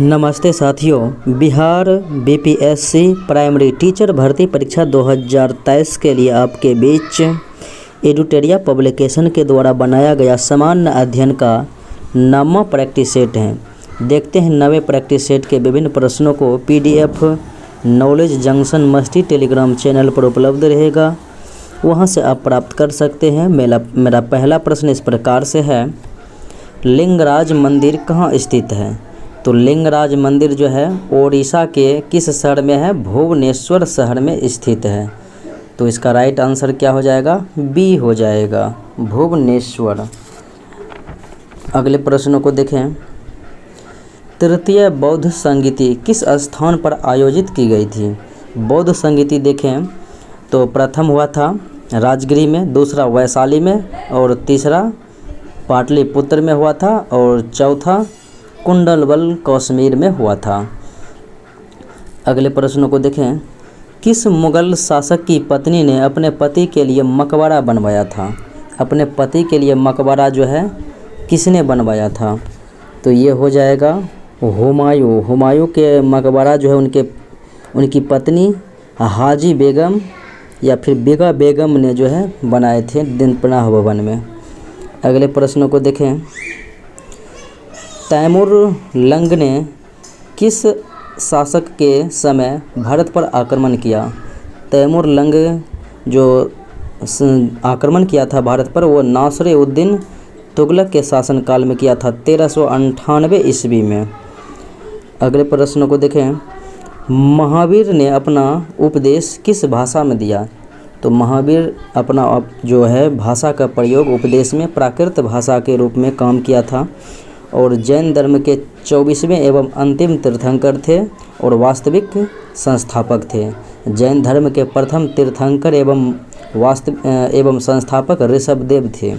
नमस्ते साथियों, Bihar BPSC primary teacher भर्ती परीक्षा 2023 के लिए आपके बीच एडुटेरिया पब्लिकेशन के द्वारा बनाया गया सामान्य अध्ययन का 9वां प्रैक्टिस सेट है। देखते हैं 9वें प्रैक्टिस सेट के विभिन्न प्रश्नों को पीडीएफ नॉलेज जंक्शन मस्ती टेलीग्राम चैनल पर उपलब्ध रहेगा, वहां से आप प्राप्त कर सकते हैं। मेरा पहला प्रश्न इस प्रकार से है, लिंगराज मंदिर कहाँ स्थित है? तो लिंगराज मंदिर जो है ओडिशा के किस शहर में है? भुवनेश्वर शहर में स्थित है। तो इसका राइट आंसर क्या हो जाएगा? बी हो जाएगा, भुवनेश्वर। अगले प्रश्नों को देखें, तृतीय बौद्ध संगीति किस स्थान पर आयोजित की गई थी? बौद्ध संगीति देखें तो प्रथम हुआ था राजगिरी में, दूसरा वैशाली में और तीसरा पाटलिपुत्र में हुआ था और चौथा कुंडलवल कश्मीर में हुआ था। अगले प्रश्नों को देखें, किस मुगल शासक की पत्नी ने अपने पति के लिए मकबरा बनवाया था? अपने पति के लिए मकबरा जो है किसने बनवाया था? तो ये हो जाएगा हुमायूं। हुमायूं के मकबरा जो है उनकी पत्नी हाजी बेगम या फिर बेगा बेगम ने जो है बनाए थे दिनपनाह भवन में। अगले प्रश्नों को देखें, तैमूर लंग ने किस शासक के समय भारत पर आक्रमण किया? तैमूर लंग जो आक्रमण किया था भारत पर वो नासिर-उद-दीन तुगलक के शासनकाल में किया था 1398 ईस्वी में। अगले प्रश्न को देखें, महावीर ने अपना उपदेश किस भाषा में दिया? तो महावीर अपना जो है भाषा का प्रयोग उपदेश में प्राकृत भाषा के रूप में काम किया था और जैन धर्म के 24वें एवं अंतिम तीर्थंकर थे और वास्तविक संस्थापक थे। जैन धर्म के प्रथम तीर्थंकर एवं संस्थापक ऋषभदेव थे।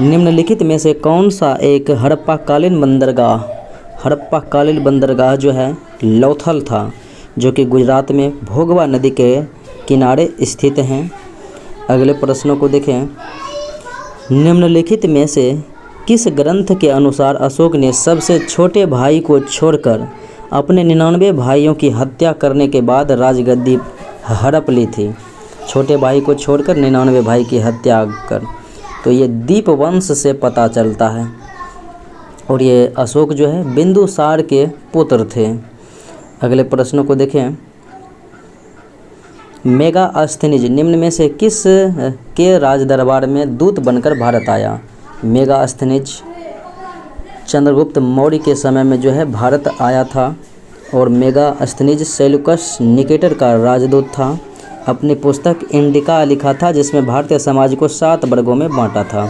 निम्नलिखित में से कौन सा एक हड़प्पाकालीन बंदरगाह जो है लोथल था, जो कि गुजरात में भोगवा नदी के किनारे स्थित हैं। अगले प्रश्नों को देखें, निम्नलिखित में से किस ग्रंथ के अनुसार अशोक ने सबसे छोटे भाई को छोड़कर अपने 99 भाइयों की हत्या करने के बाद राजगद्दी हड़प ली थी? छोटे भाई को छोड़कर 99 भाई की हत्या कर, तो ये दीपवंश से पता चलता है और ये अशोक जो है बिंदुसार के पुत्र थे। अगले प्रश्नों को देखें, मेगास्थनीज निम्न में से किस के राजदरबार में दूत बनकर भारत आया? मेगास्थनीज चंद्रगुप्त मौर्य के समय में जो है भारत आया था और मेगास्थनीज सेल्यूकस निकेटर का राजदूत था। अपनी पुस्तक इंडिका लिखा था जिसमें भारतीय समाज को 7 वर्गों में बांटा था।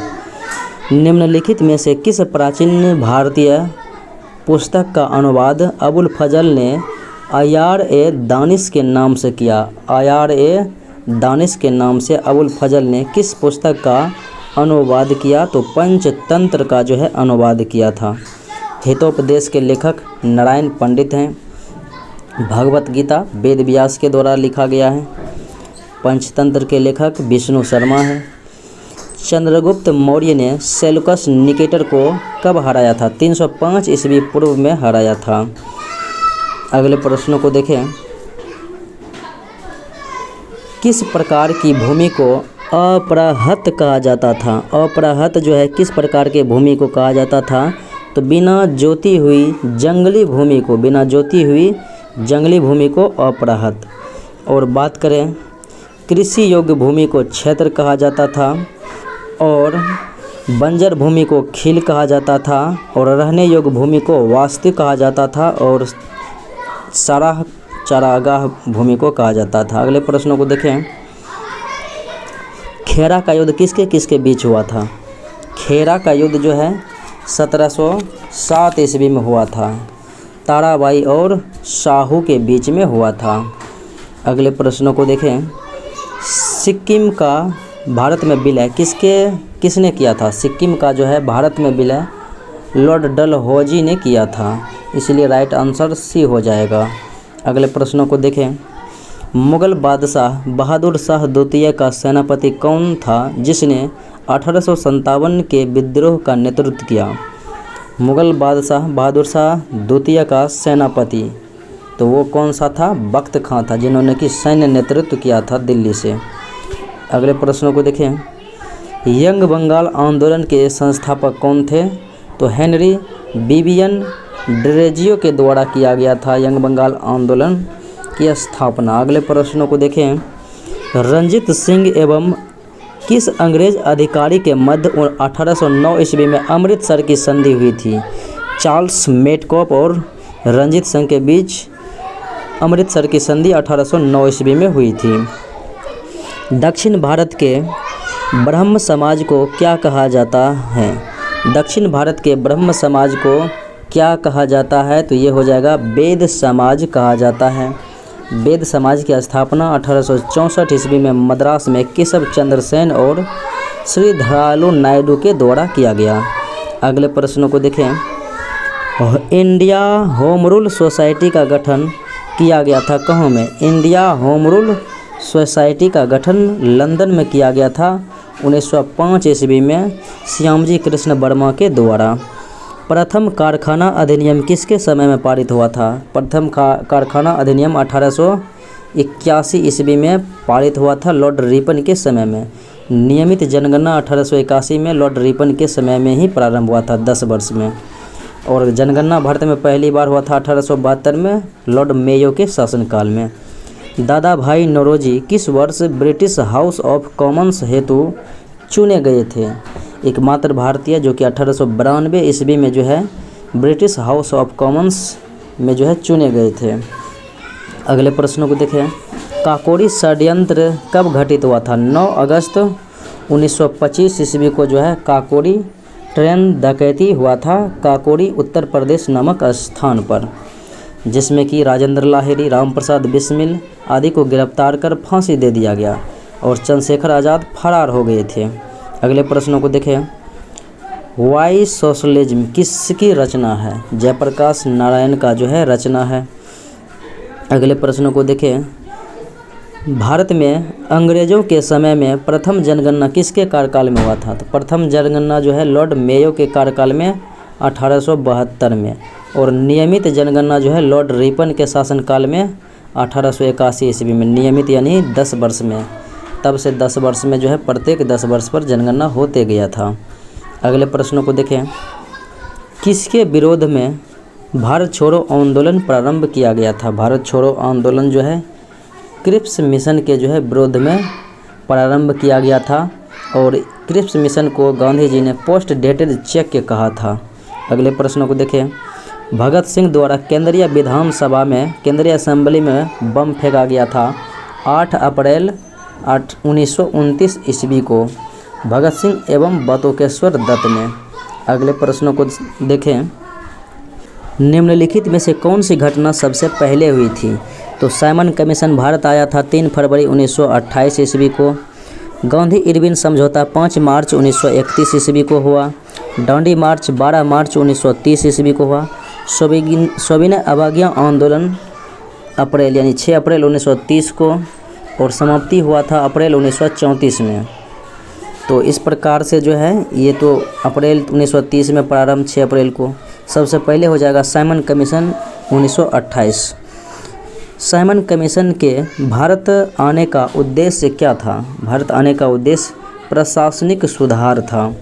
निम्नलिखित में से किस प्राचीन भारतीय पुस्तक का अनुवाद अबुल फजल ने आयार-ए-दानिश के नाम से किया? आयार-ए-दानिश के नाम से अबुल फजल ने किस पुस्तक का अनुवाद किया? तो पंचतंत्र का जो है अनुवाद किया था। हितोपदेश के लेखक नारायण पंडित हैं। भगवत गीता वेद व्यास के द्वारा लिखा गया है। पंचतंत्र के लेखक विष्णु शर्मा है। चंद्रगुप्त मौर्य ने सेल्यूकस निकेटर को कब हराया था? 305 ईस्वी पूर्व में हराया था। अगले प्रश्नों को देखें, किस प्रकार की भूमि को अपराहत कहा जाता था? अपराहत जो है किस प्रकार के भूमि को कहा जाता था? तो बिना जोती हुई जंगली भूमि को अपराहत। और बात करें, कृषि योग्य भूमि को क्षेत्र कहा जाता था और बंजर भूमि को खील कहा जाता था और रहने योग्य भूमि को वास्तु कहा जाता था और चारागाह भूमि को कहा जाता था। अगले प्रश्नों को देखें, खेरा का युद्ध किसके बीच हुआ था? खेरा का युद्ध जो है 1707 ईस्वी में हुआ था। ताराबाई और शाहू के बीच में हुआ था। अगले प्रश्नों को देखें, सिक्किम का भारत में विलय किसने किया था? सिक्किम का जो है भारत में विलय लॉर्ड डलहौजी ने किया था, इसलिए राइट आंसर सी हो जाएगा। अगले प्रश्नों को देखें, मुगल बादशाह बहादुर शाह द्वितीय का सेनापति कौन था जिसने 1857 के विद्रोह का नेतृत्व किया? मुग़ल बादशाह बहादुर शाह द्वितीय का सेनापति, तो वो कौन सा था? बख्त खां था, जिन्होंने कि सैन्य नेतृत्व किया था दिल्ली से। अगले प्रश्नों को देखें। यंग बंगाल आंदोलन के संस्थापक कौन थे? तो हेनरी विवियन ड्रेजियो के द्वारा किया गया था यंग बंगाल आंदोलन की स्थापना। अगले प्रश्नों को देखें। रंजीत सिंह एवं किस अंग्रेज अधिकारी के मध्य 1809 ईस्वी में अमृतसर की संधि हुई थी? चार्ल्स मेटकॉप और रंजीत सिंह के बीच अमृतसर की संधि 1809 ईस्वी में हुई थी। दक्षिण भारत के ब्रह्म समाज को क्या कहा जाता है? दक्षिण भारत के ब्रह्म समाज को क्या कहा जाता है? तो ये हो जाएगा वेद समाज कहा जाता है। वेद समाज की स्थापना 1864 ईस्वी में मद्रास में केशव चंद्र सेन और श्रीधरालु नायडू के द्वारा किया गया। अगले प्रश्नों को देखें। इंडिया होम रूल सोसाइटी का गठन किया गया था कहाँ में? इंडिया होम रूल सोसाइटी का गठन लंदन में किया गया था 1905 ईस्वी में श्यामजी कृष्ण वर्मा के द्वारा। प्रथम कारखाना अधिनियम किसके समय में पारित हुआ था? प्रथम कारखाना अधिनियम 1881 ईस्वी में पारित हुआ था लॉर्ड रिपन के समय में। नियमित जनगणना 1881 में लॉर्ड रिपन के समय में ही प्रारंभ हुआ था 10 वर्ष में। और जनगणना भारत में पहली बार हुआ था 1872 में लॉर्ड मेयो के शासनकाल में। दादा भाई नौरोजी किस वर्ष ब्रिटिश हाउस ऑफ कॉमन्स हेतु चुने गए थे? एकमात्र भारतीय जो कि 1892 ईस्वी में जो है ब्रिटिश हाउस ऑफ कॉमन्स में जो है चुने गए थे। अगले प्रश्नों को देखें। काकोरी षड्यंत्र कब घटित हुआ था? 9 अगस्त 1925 ईस्वी को जो है काकोरी ट्रेन डकैती हुआ था काकोरी उत्तर प्रदेश नामक स्थान पर, जिसमें कि राजेंद्र लाहिड़ी, राम प्रसाद बिस्मिल आदि को गिरफ्तार कर फांसी दे दिया गया और चंद्रशेखर आज़ाद फरार हो गए थे। अगले प्रश्नों को देखें। वाई सोशलिज्म किसकी रचना है? जयप्रकाश नारायण का जो है रचना है। अगले प्रश्नों को देखें। भारत में अंग्रेज़ों के समय में प्रथम जनगणना किसके कार्यकाल में हुआ था? तो प्रथम जनगणना जो है लॉर्ड मेयो के कार्यकाल में 1872 में, और नियमित जनगणना जो है लॉर्ड रिपन के शासनकाल में 1881 ईस्वी में। नियमित यानी 10 वर्ष में, तब से 10 वर्ष में जो है प्रत्येक 10 वर्ष पर जनगणना होते गया था। अगले प्रश्नों को देखें। किसके विरोध में भारत छोड़ो आंदोलन प्रारंभ किया गया था? भारत छोड़ो आंदोलन जो है क्रिप्स मिशन के जो है विरोध में प्रारंभ किया गया था, और क्रिप्स मिशन को गांधी जी ने पोस्ट डेटेड चेक के कहा था। अगले प्रश्नों को देखें। भगत सिंह द्वारा केंद्रीय विधानसभा में केंद्रीय असेंबली में बम फेंका गया था 8 अप्रैल 1929 ईस्वी को भगत सिंह एवं बटुकेश्वर दत्त ने। अगले प्रश्नों को देखें। निम्नलिखित में से कौन सी घटना सबसे पहले हुई थी? तो साइमन कमीशन भारत आया था 3 फरवरी 1928 ईस्वी को। गांधी इरविन समझौता 5 मार्च 1931 ईस्वी को हुआ। डांडी मार्च 12 मार्च 1930 ईस्वी को हुआ। सविनय अवज्ञा आंदोलन अप्रैल यानी 6 अप्रैल 1930 को, और समाप्ति हुआ था अप्रैल 1934 में। तो इस प्रकार से जो है ये तो अप्रैल 1930 में प्रारंभ 6 अप्रैल को। सबसे पहले हो जाएगा साइमन कमीशन 1928। साइमन कमीशन के भारत आने का उद्देश्य क्या था? भारत आने का उद्देश्य प्रशासनिक सुधार था।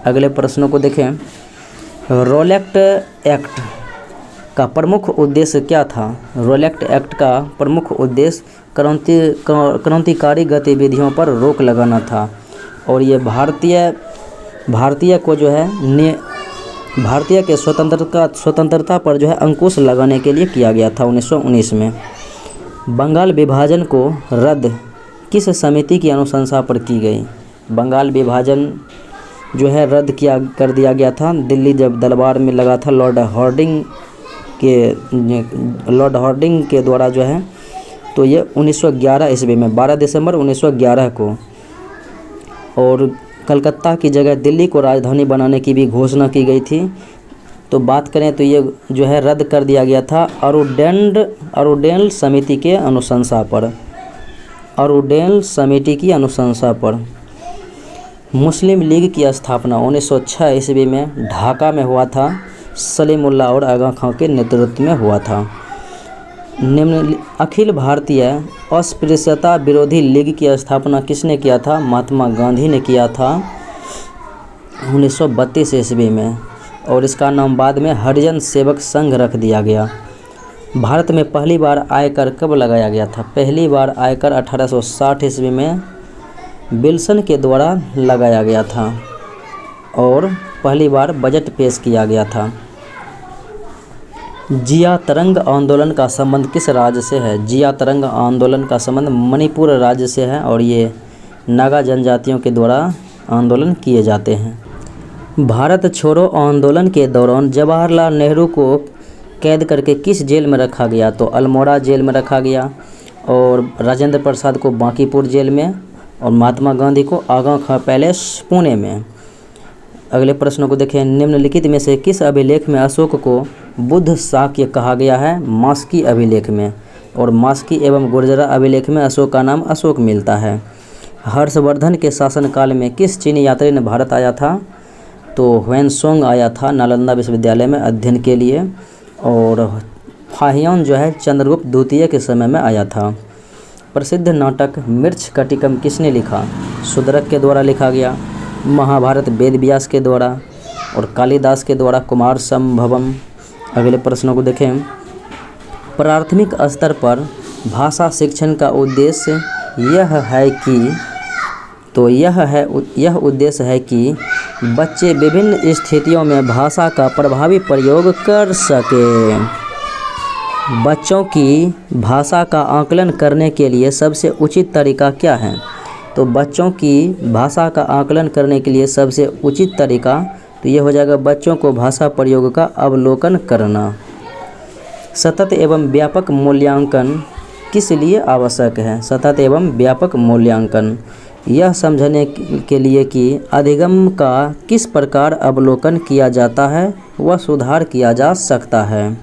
अगले प्रश्नों को देखें। रोलेक्ट एक्ट का प्रमुख उद्देश्य क्या था? रोलेक्ट एक्ट का प्रमुख उद्देश्य क्रांतिकारी गतिविधियों पर रोक लगाना था, और ये भारतीय को जो है भारतीय के स्वतंत्रता पर जो है अंकुश लगाने के लिए किया गया था 1919 में। बंगाल विभाजन को रद्द किस समिति की अनुशंसा पर की गई? बंगाल विभाजन जो है रद्द कर दिया गया था दिल्ली जब दरबार में लगा था लॉर्ड हार्डिंग के द्वारा जो है। तो ये 1911 ईस्वी में 12 दिसंबर 1911 को, और कलकत्ता की जगह दिल्ली को राजधानी बनाने की भी घोषणा की गई थी। तो बात करें तो ये जो है रद्द कर दिया गया था अरुडेल समिति के अनुशंसा पर। अरुडेल समिति की अनुशंसा पर। मुस्लिम लीग की स्थापना 1906 ईस्वी में ढाका में हुआ था। सलीमुल्लाह और आगा खां के नेतृत्व में हुआ था। निम्न अखिल भारतीय अस्पृश्यता विरोधी लीग की स्थापना किसने किया था? महात्मा गांधी ने किया था 1932 ईस्वी में, और इसका नाम बाद में हरिजन सेवक संघ रख दिया गया। भारत में पहली बार आयकर कब लगाया गया था? पहली बार आयकर 1860 ईस्वी में विल्सन के द्वारा लगाया गया था, और पहली बार बजट पेश किया गया था। जिया तरंग आंदोलन का संबंध किस राज्य से है? जिया तरंग आंदोलन का संबंध मणिपुर राज्य से है, और ये नागा जनजातियों के द्वारा आंदोलन किए जाते हैं। भारत छोड़ो आंदोलन के दौरान जवाहरलाल नेहरू को कैद करके किस जेल में रखा गया? तो अल्मोड़ा जेल में रखा गया, और राजेंद्र प्रसाद को बांकीपुर जेल में, और महात्मा गांधी को आगा खां पैलेस पुणे में। अगले प्रश्नों को देखें। निम्नलिखित में से किस अभिलेख में अशोक को बुद्ध शाक्य कहा गया है? मास्की अभिलेख में, और मास्की एवं गुर्जरा अभिलेख में अशोक का नाम अशोक मिलता है। हर्षवर्धन के शासनकाल में किस चीनी यात्री ने भारत आया था? तो ह्वेनसोंग आया था नालंदा विश्वविद्यालय में अध्ययन के लिए, और फाहियान जो है चंद्रगुप्त द्वितीय के समय में आया था। प्रसिद्ध नाटक मृच्छकटिकम किसने लिखा? शूद्रक के द्वारा लिखा गया। महाभारत वेद व्यास के द्वारा, और कालिदास के द्वारा कुमार संभवम। अगले प्रश्नों को देखें। प्राथमिक स्तर पर भाषा शिक्षण का उद्देश्य यह है कि यह उद्देश्य है कि बच्चे विभिन्न स्थितियों में भाषा का प्रभावी प्रयोग कर सकें। बच्चों की भाषा का आकलन करने के लिए सबसे उचित तरीका क्या है? तो बच्चों की भाषा का आकलन करने के लिए सबसे उचित तरीका तो ये हो जाएगा बच्चों को भाषा प्रयोग का अवलोकन करना। सतत एवं व्यापक मूल्यांकन किस लिए आवश्यक है? सतत एवं व्यापक मूल्यांकन यह समझने के लिए कि अधिगम का किस प्रकार अवलोकन किया जाता है व सुधार किया जा सकता है।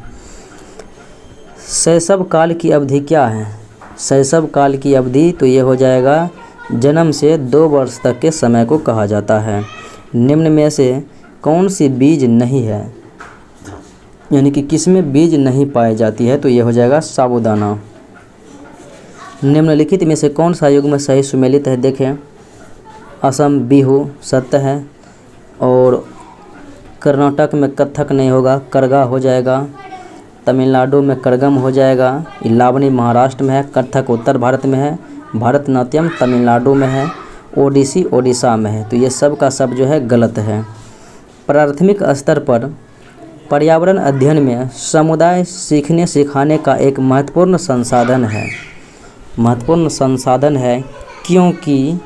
शैशव काल की अवधि क्या है? शैशव काल की अवधि तो ये हो जाएगा जन्म से 2 वर्ष तक के समय को कहा जाता है। निम्न में से कौन सी बीज नहीं है, यानी कि किसमें बीज नहीं पाई जाती है? तो ये हो जाएगा साबूदाना। निम्नलिखित में से कौन सा युग्म सही सुमेलित है? देखें, असम बिहू सत्य है, और कर्नाटक में कथक नहीं होगा, करगा हो जाएगा। तमिलनाडु में करगम हो जाएगा। इलावनी महाराष्ट्र में है, कथक उत्तर भारत में है, भरतनाट्यम तमिलनाडु में है, ओडिसी ओडिशा में है। तो ये सब का सब जो है गलत है। प्राथमिक स्तर पर पर्यावरण अध्ययन में समुदाय सीखने सिखाने का एक महत्वपूर्ण संसाधन है क्योंकि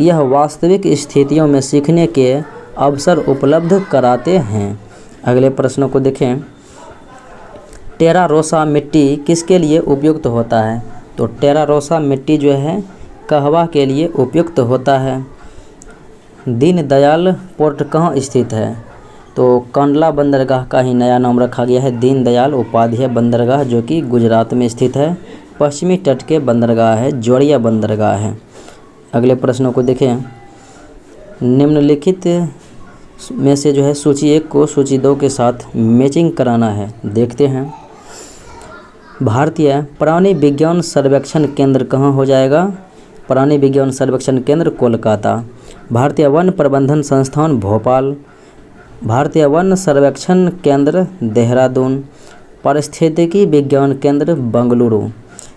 यह वास्तविक स्थितियों में सीखने के अवसर उपलब्ध कराते हैं। अगले प्रश्नों को देखें। टेरा रोसा मिट्टी किसके लिए उपयुक्त होता है? तो टेरा रोसा मिट्टी जो है कहवा के लिए उपयुक्त होता है। दीनदयाल पोर्ट कहाँ स्थित है? तो कांडला बंदरगाह का ही नया नाम रखा गया है दीनदयाल उपाध्याय बंदरगाह, जो कि गुजरात में स्थित है। पश्चिमी तट के बंदरगाह है, जोड़िया बंदरगाह है। अगले प्रश्नों को देखें। निम्नलिखित में से जो है सूची 1 को सूची 2 के साथ मैचिंग कराना है। देखते हैं। भारतीय प्राणी विज्ञान सर्वेक्षण केंद्र कहाँ हो जाएगा? प्राणी विज्ञान सर्वेक्षण केंद्र कोलकाता। भारतीय वन प्रबंधन संस्थान भोपाल। भारतीय वन सर्वेक्षण केंद्र देहरादून। पारिस्थितिकी विज्ञान केंद्र बेंगलुरु।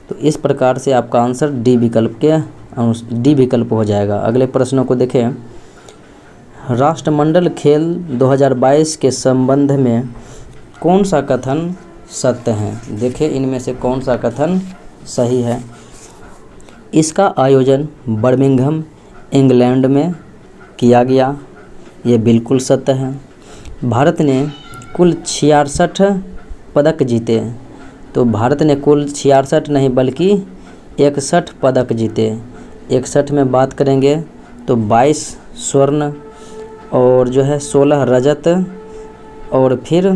तो इस प्रकार से आपका आंसर डी विकल्प हो जाएगा। अगले प्रश्नों को देखें। राष्ट्रमंडल खेल 2022 के संबंध में कौन सा कथन सत्य है? देखिए इनमें से कौन सा कथन सही है। इसका आयोजन बर्मिंघम इंग्लैंड में किया गया, ये बिल्कुल सत्य है। भारत ने कुल 66 पदक जीते, तो भारत ने कुल 66 नहीं बल्कि 61 पदक जीते। 61 में बात करेंगे तो 22 स्वर्ण और जो है 16 रजत और फिर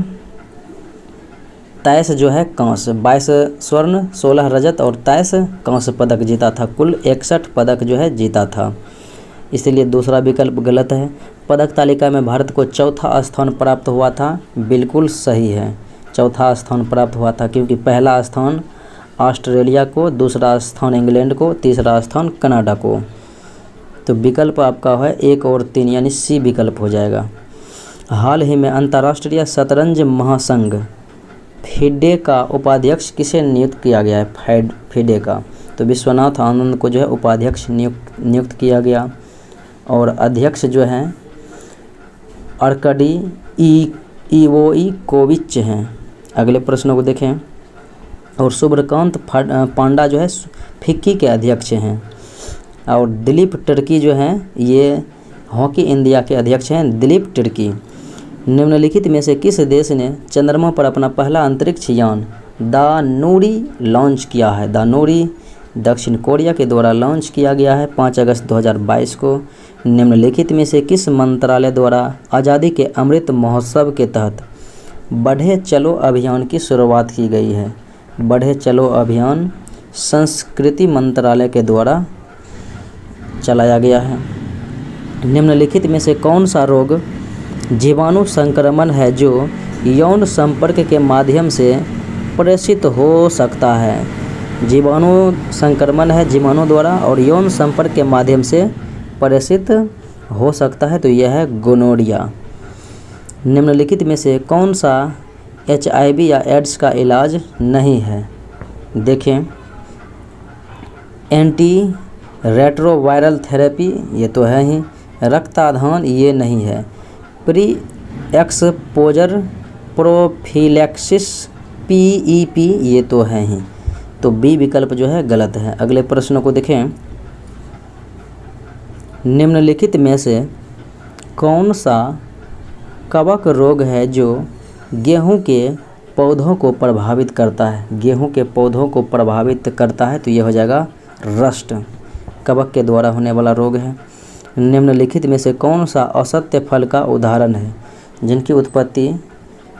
23 जो है कांस्य। 22 स्वर्ण 16 रजत और 23 कांस्य पदक जीता था। कुल 61 पदक जो है जीता था। इसलिए दूसरा विकल्प गलत है। पदक तालिका में भारत को चौथा स्थान प्राप्त हुआ था, बिल्कुल सही है, चौथा स्थान प्राप्त हुआ था, क्योंकि पहला स्थान ऑस्ट्रेलिया को, दूसरा स्थान इंग्लैंड को, तीसरा स्थान कनाडा को। तो विकल्प आपका है 1 और 3 यानी सी विकल्प हो जाएगा। हाल ही में अंतर्राष्ट्रीय शतरंज महासंघ फिडे का उपाध्यक्ष किसे नियुक्त किया गया है? फिडे का तो विश्वनाथ आनंद को जो है उपाध्यक्ष नियुक्त किया गया, और अध्यक्ष जो हैं अर्कडी इवोइकोविच हैं। अगले प्रश्नों को देखें। और शुभ्रकांत पांडा जो है फिक्की के अध्यक्ष हैं, और दिलीप टर्की जो हैं ये हॉकी इंडिया के अध्यक्ष हैं, दिलीप टर्की। निम्नलिखित में से किस देश ने चंद्रमा पर अपना पहला अंतरिक्ष यान दानूरी लॉन्च किया है? दानूरी दक्षिण कोरिया के द्वारा लॉन्च किया गया है 5 अगस्त 2022 को। निम्नलिखित में से किस मंत्रालय द्वारा आज़ादी के अमृत महोत्सव के तहत बढ़े चलो अभियान की शुरुआत की गई है? बढ़े चलो अभियान संस्कृति मंत्रालय के द्वारा चलाया गया है। निम्नलिखित में से कौन सा रोग जीवाणु संक्रमण है जो यौन संपर्क के माध्यम से प्रेषित हो सकता है? जीवाणु संक्रमण है जीवाणु द्वारा और यौन संपर्क के माध्यम से प्रेषित हो सकता है, तो यह है गोनोरिया। निम्नलिखित में से कौन सा HIV या एड्स का इलाज नहीं है? देखें, एंटी रेट्रोवायरल थेरेपी ये तो है ही, रक्ताधान ये नहीं है, प्री एक्सपोजर प्रोफिलैक्सिस PEP ये तो है ही, तो बी विकल्प जो है गलत है। अगले प्रश्नों को देखें। निम्नलिखित में से कौन सा कवक रोग है जो गेहूं के पौधों को प्रभावित करता है? गेहूं के पौधों को प्रभावित करता है, तो यह हो जाएगा रस्ट, कवक के द्वारा होने वाला रोग है। निम्नलिखित में से कौन सा असत्य फल का उदाहरण है जिनकी उत्पत्ति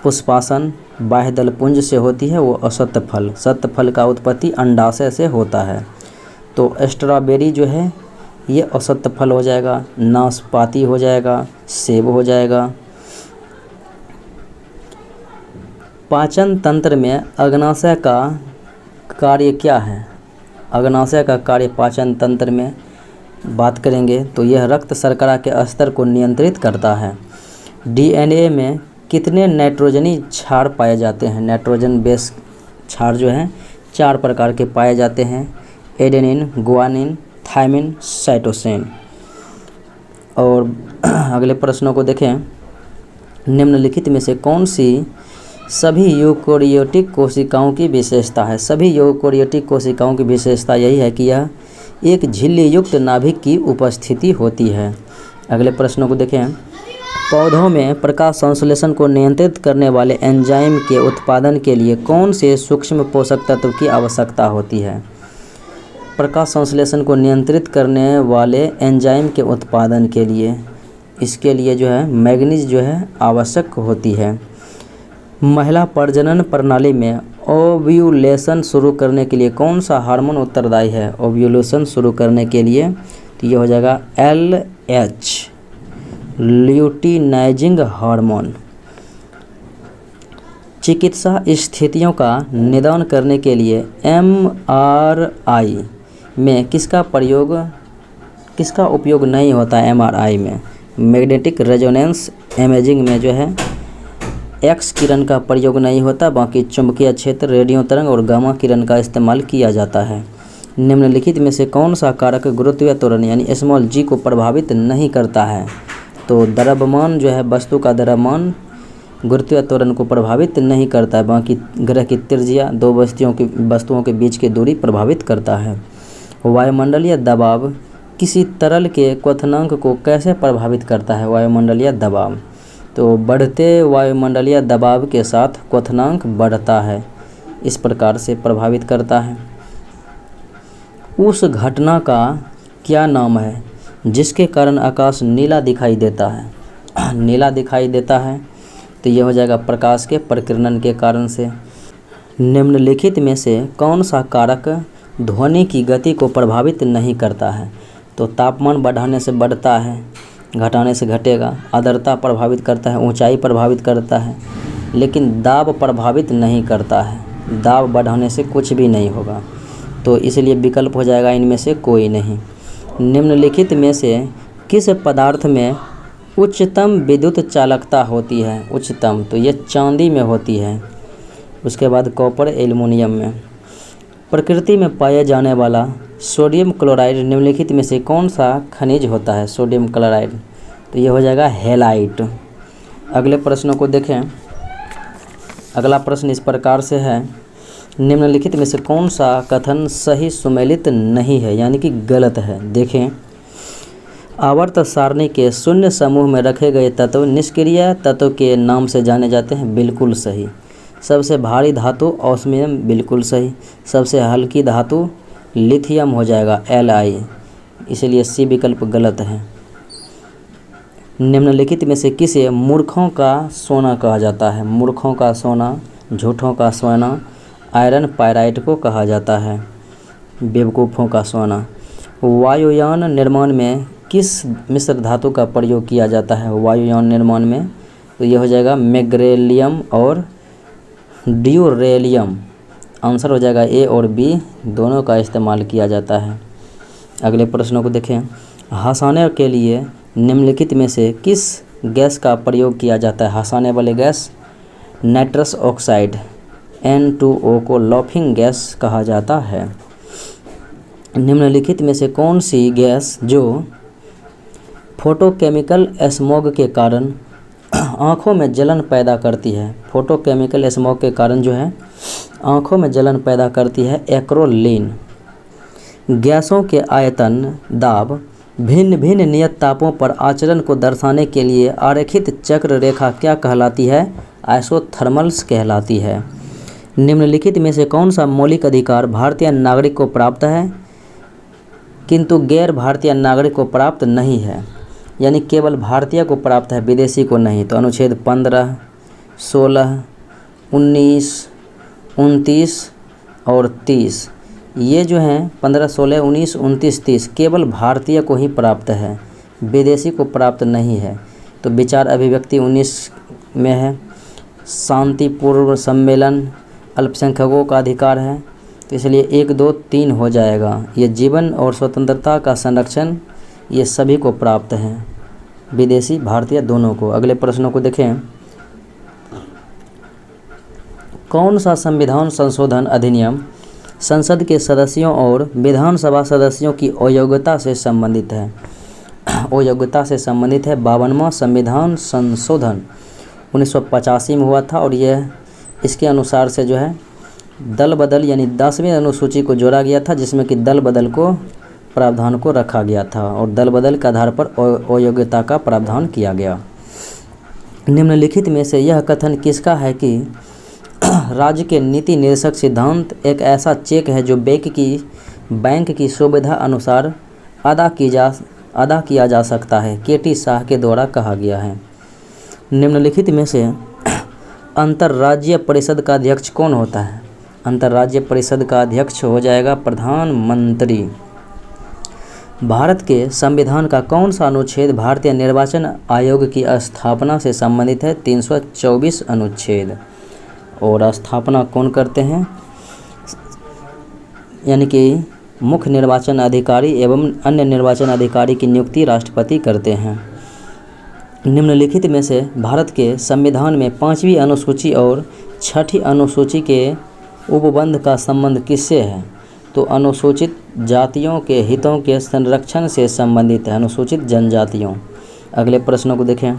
पुष्पासन बाह्यदल पुंज से होती है? वो असत्य फल। सत्य फल का उत्पत्ति अंडाशय से होता है, तो स्ट्रॉबेरी जो है ये असत्य फल हो जाएगा, नाशपाती हो जाएगा, सेब हो जाएगा। पाचन तंत्र में अग्नाशय का कार्य क्या है? अग्नाशय का कार्य पाचन तंत्र में बात करेंगे तो यह रक्त शर्करा के स्तर को नियंत्रित करता है। DNA में कितने नाइट्रोजनी क्षार पाए जाते हैं? नाइट्रोजन बेस क्षार जो हैं 4 प्रकार के पाए जाते हैं, एडेनिन, गुआनिन, थायमिन, साइटोसिन। और अगले प्रश्नों को देखें। निम्नलिखित में से कौन सी सभी यूकेरियोटिक कोशिकाओं की विशेषता है? सभी यूकेरियोटिक कोशिकाओं की विशेषता यही है कि यह एक झिल्ली युक्त नाभिक की उपस्थिति होती है। अगले प्रश्नों को देखें। पौधों में प्रकाश संश्लेषण को नियंत्रित करने वाले एंजाइम के उत्पादन के लिए कौन से सूक्ष्म पोषक तत्व की आवश्यकता होती है? प्रकाश संश्लेषण को नियंत्रित करने वाले एंजाइम के उत्पादन के लिए इसके लिए जो है मैग्नीज जो है आवश्यक होती है। महिला प्रजनन प्रणाली में ओव्यूलेशन शुरू करने के लिए कौन सा हार्मोन उत्तरदायी है? ओव्यूलेशन शुरू करने के लिए तो ये हो जाएगा LH, ल्यूटिनाइजिंग हार्मोन। चिकित्सा स्थितियों का निदान करने के लिए MRI में किसका उपयोग नहीं होता है? MRI में मैग्नेटिक रेजोनेंस इमेजिंग में जो है X किरण का प्रयोग नहीं होता, बाकी चुंबकीय क्षेत्र, रेडियो तरंग और गामा किरण का इस्तेमाल किया जाता है। निम्नलिखित में से कौन सा कारक गुरुत्वीय त्वरण यानी g को प्रभावित नहीं करता है? तो द्रव्यमान जो है वस्तु का द्रव्यमान गुरुत्वीय त्वरण को प्रभावित नहीं करता है, बाकी ग्रह की त्रिज्या, दो वस्तुओं के बीच की दूरी प्रभावित करता है। वायुमंडलीय दबाव किसी तरल के क्वथनांक को कैसे प्रभावित करता है? वायुमंडलीय दबाव तो बढ़ते वायुमंडलीय दबाव के साथ क्वथनांक बढ़ता है, इस प्रकार से प्रभावित करता है। उस घटना का क्या नाम है जिसके कारण आकाश नीला दिखाई देता है? नीला दिखाई देता है तो यह हो जाएगा प्रकाश के प्रकीर्णन के कारण से। निम्नलिखित में से कौन सा कारक ध्वनि की गति को प्रभावित नहीं करता है? तो तापमान बढ़ाने से बढ़ता है, घटाने से घटेगा। आर्द्रता प्रभावित करता है, ऊंचाई प्रभावित करता है, लेकिन दाब प्रभावित नहीं करता है। दाब बढ़ाने से कुछ भी नहीं होगा, तो इसलिए विकल्प हो जाएगा इनमें से कोई नहीं। निम्नलिखित में से किस पदार्थ में उच्चतम विद्युत चालकता होती है? उच्चतम, तो ये चांदी में होती है। उसके बाद कॉपर, एल्युमिनियम में। प्रकृति में पाया जाने वाला सोडियम क्लोराइड निम्नलिखित में से कौन सा खनिज होता है? सोडियम क्लोराइड, तो ये हो जाएगा हैलाइट। अगले प्रश्नों को देखें। अगला प्रश्न इस प्रकार से है, निम्नलिखित में से कौन सा कथन सही सुमेलित नहीं है, यानी कि गलत है? देखें, आवर्त सारणी के शून्य समूह में रखे गए तत्व निष्क्रिय तत्व के नाम से जाने जाते हैं। बिल्कुल सही। सबसे भारी धातु ऑस्मियम, बिल्कुल सही। सबसे हल्की धातु लिथियम हो जाएगा, Li, इसलिए सी विकल्प गलत है। निम्नलिखित में से किसे मूर्खों का सोना कहा जाता है? मूर्खों का सोना, झूठों का सोना, आयरन पायराइट को कहा जाता है, बेवकूफ़ों का सोना। वायुयान निर्माण में किस मिश्र धातु का प्रयोग किया जाता है? वायुयान निर्माण में, तो ये हो जाएगा मैग्नेशियम और ड्यूरेलियम। आंसर हो जाएगा ए और बी, दोनों का इस्तेमाल किया जाता है। अगले प्रश्नों को देखें। हंसाने के लिए निम्नलिखित में से किस गैस का प्रयोग किया जाता है? हंसाने वाले गैस, नाइट्रस ऑक्साइड, N2O को लाफिंग गैस कहा जाता है। निम्नलिखित में से कौन सी गैस जो फोटोकेमिकल स्मॉग के कारण आँखों में जलन पैदा करती है? फोटोकेमिकल स्मॉग के कारण जो है आँखों में जलन पैदा करती है, एक्रोलीन। गैसों के आयतन, दाब, भिन्न भिन्न नियत तापों पर आचरण को दर्शाने के लिए आरेखित चक्र रेखा क्या कहलाती है? आइसोथर्मल्स कहलाती है। निम्नलिखित में से कौन सा मौलिक अधिकार भारतीय नागरिक को प्राप्त है किंतु गैर भारतीय नागरिक को प्राप्त नहीं है? यानी केवल भारतीय को प्राप्त है, विदेशी को नहीं। तो अनुच्छेद 15, 16, 19, 29 और 30, ये जो हैं 15, 16, 19, 29, 30 केवल भारतीय को ही प्राप्त है, विदेशी को प्राप्त नहीं है। तो विचार अभिव्यक्ति 19 में है। शांतिपूर्ण सम्मेलन अल्पसंख्यकों का अधिकार है, तो इसलिए 1, 2, 3 हो जाएगा। ये जीवन और स्वतंत्रता का संरक्षण, ये सभी को प्राप्त है, विदेशी भारतीय दोनों को। अगले प्रश्नों को देखें। कौन सा संविधान संशोधन अधिनियम संसद के सदस्यों और विधानसभा सदस्यों की अयोग्यता से संबंधित है? अयोग्यता से संबंधित है 52वां संविधान संशोधन 1985 में हुआ था, और यह इसके अनुसार से जो है दल बदल यानी 10वीं अनुसूची को जोड़ा गया था, जिसमें कि दल बदल को प्रावधान को रखा गया था और दल बदल के आधार पर अयोग्यता का प्रावधान किया गया। निम्नलिखित में से यह कथन किसका है कि राज्य के नीति निर्देशक सिद्धांत एक ऐसा चेक है जो बैंक की सुविधा अनुसार अदा किया जा सकता है? KT शाह के द्वारा कहा गया है। निम्नलिखित में से अंतर्राज्यीय परिषद का अध्यक्ष कौन होता है? अंतर्राज्यीय परिषद का अध्यक्ष हो जाएगा प्रधानमंत्री। भारत के संविधान का कौन सा अनुच्छेद भारतीय निर्वाचन आयोग की स्थापना से संबंधित है? 324 अनुच्छेद। और स्थापना कौन करते हैं? यानी कि मुख्य निर्वाचन अधिकारी एवं अन्य निर्वाचन अधिकारी की नियुक्ति राष्ट्रपति करते हैं। निम्नलिखित में से भारत के संविधान में 5वीं अनुसूची और 6ठी अनुसूची के उपबंध का संबंध किससे है? तो अनुसूचित जातियों के हितों के संरक्षण से संबंधित है, अनुसूचित जनजातियों। अगले प्रश्नों को देखें।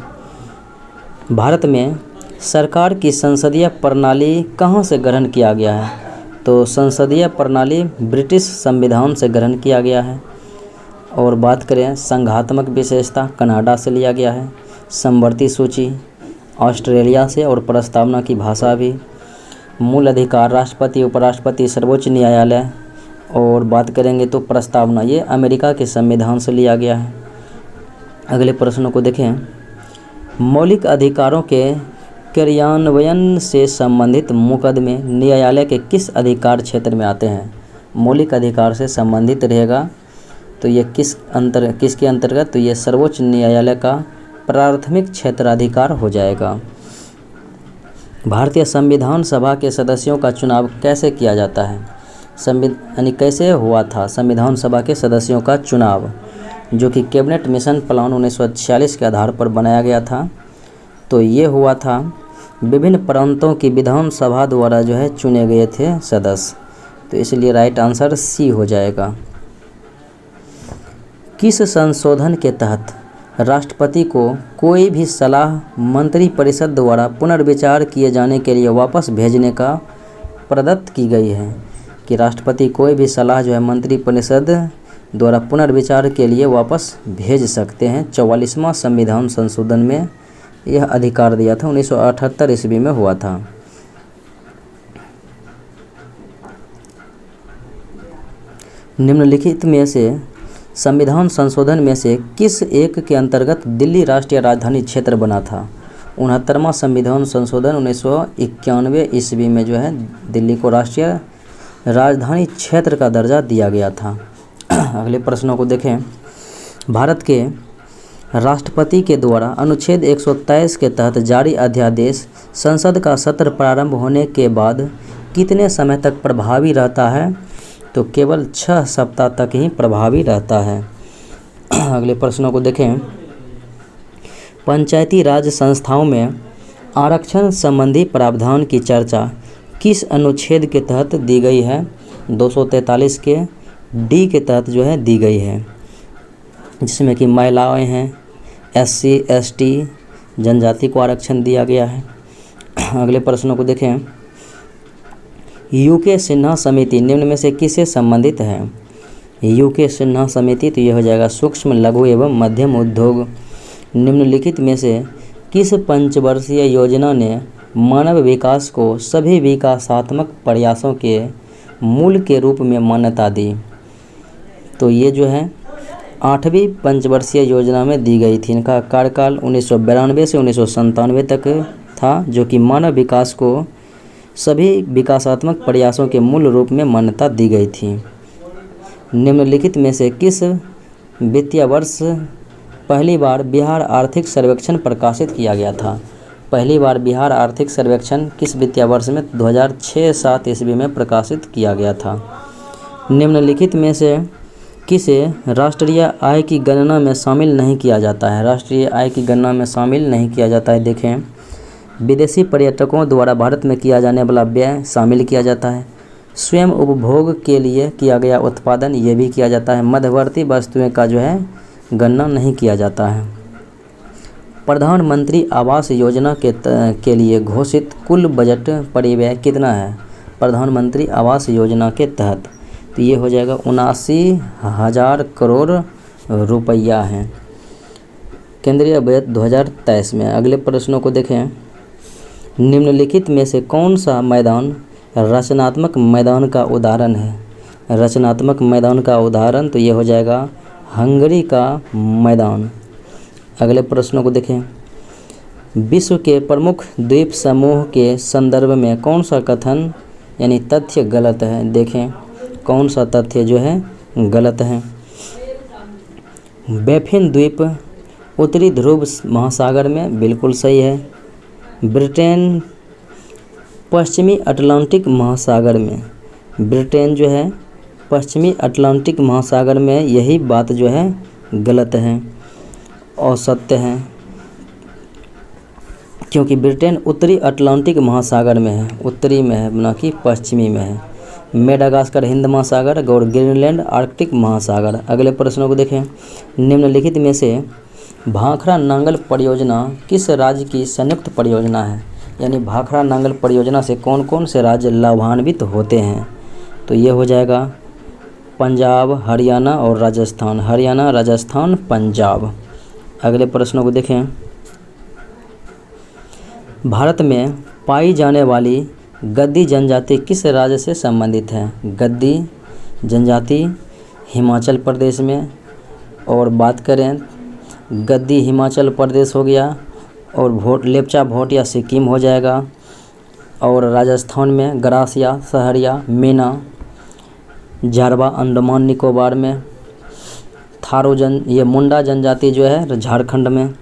भारत में सरकार की संसदीय प्रणाली कहाँ से ग्रहण किया गया है? तो संसदीय प्रणाली ब्रिटिश संविधान से ग्रहण किया गया है। और बात करें संघात्मक विशेषता, कनाडा से लिया गया है। समवर्ती सूची ऑस्ट्रेलिया से, और प्रस्तावना की भाषा भी। मूल अधिकार राष्ट्रपति, उपराष्ट्रपति, सर्वोच्च न्यायालय। और बात करेंगे तो प्रस्तावना, ये अमेरिका के संविधान से लिया गया है। अगले प्रश्नों को देखें। मौलिक अधिकारों के क्रियान्वयन से संबंधित मुकदमे न्यायालय के किस अधिकार क्षेत्र में आते हैं? मौलिक अधिकार से संबंधित रहेगा तो ये किसके अंतर्गत, तो ये सर्वोच्च न्यायालय का प्राथमिक क्षेत्राधिकार हो जाएगा। भारतीय संविधान सभा के सदस्यों का चुनाव कैसे किया जाता है, यानी कैसे हुआ था संविधान सभा के सदस्यों का चुनाव, जो कि कैबिनेट मिशन प्लान 1946 के आधार पर बनाया गया था। तो ये हुआ था विभिन्न प्रांतों की विधानसभा द्वारा जो है चुने गए थे सदस्य, तो इसलिए राइट आंसर सी हो जाएगा। किस संशोधन के तहत राष्ट्रपति को कोई भी सलाह मंत्रिपरिषद द्वारा पुनर्विचार किए जाने के लिए वापस भेजने का प्रदत्त की गई है, कि राष्ट्रपति कोई भी सलाह जो है मंत्रिपरिषद द्वारा पुनर्विचार के लिए वापस भेज सकते हैं। 44वां संविधान संशोधन में यह अधिकार दिया था, 1978 ईस्वी में हुआ था। निम्नलिखित में से संविधान संशोधन में से किस एक के अंतर्गत दिल्ली राष्ट्रीय राजधानी क्षेत्र बना था। 69वां संविधान संशोधन 1991 ईस्वी में जो है दिल्ली को राष्ट्रीय राजधानी क्षेत्र का दर्जा दिया गया था। अगले प्रश्नों को देखें। भारत के राष्ट्रपति के द्वारा अनुच्छेद 123 के तहत जारी अध्यादेश संसद का सत्र प्रारंभ होने के बाद कितने समय तक प्रभावी रहता है, तो केवल 6 सप्ताह तक ही प्रभावी रहता है। अगले प्रश्नों को देखें। पंचायती राज संस्थाओं में आरक्षण संबंधी प्रावधान की चर्चा किस अनुच्छेद के तहत दी गई है, 243 के डी के तहत जो है दी गई है, जिसमें कि महिलाएं हैं, SC ST जनजाति को आरक्षण दिया गया है। अगले प्रश्नों को देखें। यूके सिन्हा समिति निम्न में से किससे संबंधित है। यूके सिन्हा समिति, तो यह हो जाएगा सूक्ष्म लघु एवं मध्यम उद्योग। निम्नलिखित में से किस पंचवर्षीय योजना ने मानव विकास को सभी विकासात्मक प्रयासों के मूल के रूप में मान्यता दी, तो ये जो है 8वीं पंचवर्षीय योजना में दी गई थी। इनका कार्यकाल 1992 से 1997 तक था, जो कि मानव विकास को सभी विकासात्मक प्रयासों के मूल रूप में मान्यता दी गई थी। निम्नलिखित में से किस वित्तीय वर्ष पहली बार बिहार आर्थिक सर्वेक्षण प्रकाशित किया गया था। पहली बार बिहार आर्थिक सर्वेक्षण किस वित्तीय वर्ष में 2006-07 ईस्वी में प्रकाशित किया गया था। निम्नलिखित में से किसे राष्ट्रीय आय की गणना में शामिल नहीं किया जाता है। राष्ट्रीय आय की गणना में शामिल नहीं किया जाता है। देखें, विदेशी पर्यटकों द्वारा भारत में किया जाने वाला व्यय शामिल किया जाता है। स्वयं उपभोग के लिए किया गया उत्पादन ये भी किया जाता है। मध्यवर्ती वस्तुएं का जो है गणना नहीं किया जाता है। प्रधानमंत्री आवास योजना के लिए घोषित कुल बजट परिव्यय कितना है प्रधानमंत्री आवास योजना के तहत, तो ये हो जाएगा 79,000 करोड़ रुपया है केंद्रीय बजट 2023 में। अगले प्रश्नों को देखें। निम्नलिखित में से कौन सा मैदान रचनात्मक मैदान का उदाहरण है। रचनात्मक मैदान का उदाहरण, तो ये हो जाएगा हंगरी का मैदान। अगले प्रश्नों को देखें। विश्व के प्रमुख द्वीप समूह के संदर्भ में कौन सा कथन यानी तथ्य गलत है। देखें कौन सा तथ्य जो है गलत है। बैफिन द्वीप उत्तरी ध्रुव महासागर में, बिल्कुल सही है। ब्रिटेन पश्चिमी अटलांटिक महासागर में, ब्रिटेन जो है पश्चिमी अटलांटिक महासागर में, यही बात जो है गलत है और सत्य है, क्योंकि ब्रिटेन उत्तरी अटलांटिक महासागर में है, उत्तरी में है ना कि पश्चिमी में है। मेडागास्कर हिंद महासागर और ग्रीनलैंड आर्कटिक महासागर। अगले प्रश्नों को देखें। निम्नलिखित में से भाखड़ा नांगल परियोजना किस राज्य की संयुक्त परियोजना है, यानी भाखड़ा नांगल परियोजना से कौन कौन से राज्य लाभान्वित होते हैं, तो ये हो जाएगा पंजाब, हरियाणा और राजस्थान। हरियाणा, राजस्थान, पंजाब। अगले प्रश्नों को देखें। भारत में पाई जाने वाली गद्दी जनजाति किस राज्य से संबंधित है। गद्दी जनजाति हिमाचल प्रदेश में, और बात करें गद्दी हिमाचल प्रदेश हो गया, और लेप्चा भोटिया सिक्किम हो जाएगा, और राजस्थान में गरासिया, सहरिया, मीना, जारवा अंडमान निकोबार में, ये मुंडा जनजाति जो है झारखंड में।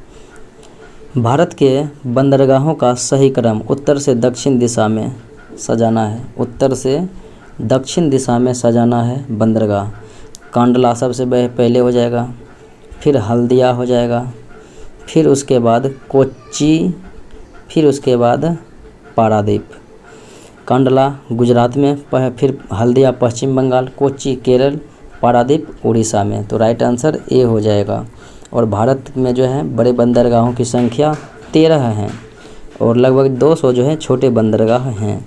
भारत के बंदरगाहों का सही क्रम उत्तर से दक्षिण दिशा में सजाना है। उत्तर से दक्षिण दिशा में सजाना है बंदरगाह। कांडला सबसे पहले हो जाएगा, फिर हल्दिया हो जाएगा, फिर उसके बाद कोच्चि, फिर उसके बाद पारादीप। कांडला गुजरात में, फिर हल्दिया पश्चिम बंगाल, कोच्चि केरल, पारादीप उड़ीसा में। तो राइट आंसर ए हो जाएगा। और भारत में जो है बड़े बंदरगाहों की संख्या 13 हैं और लगभग 200 जो है छोटे बंदरगाह हैं।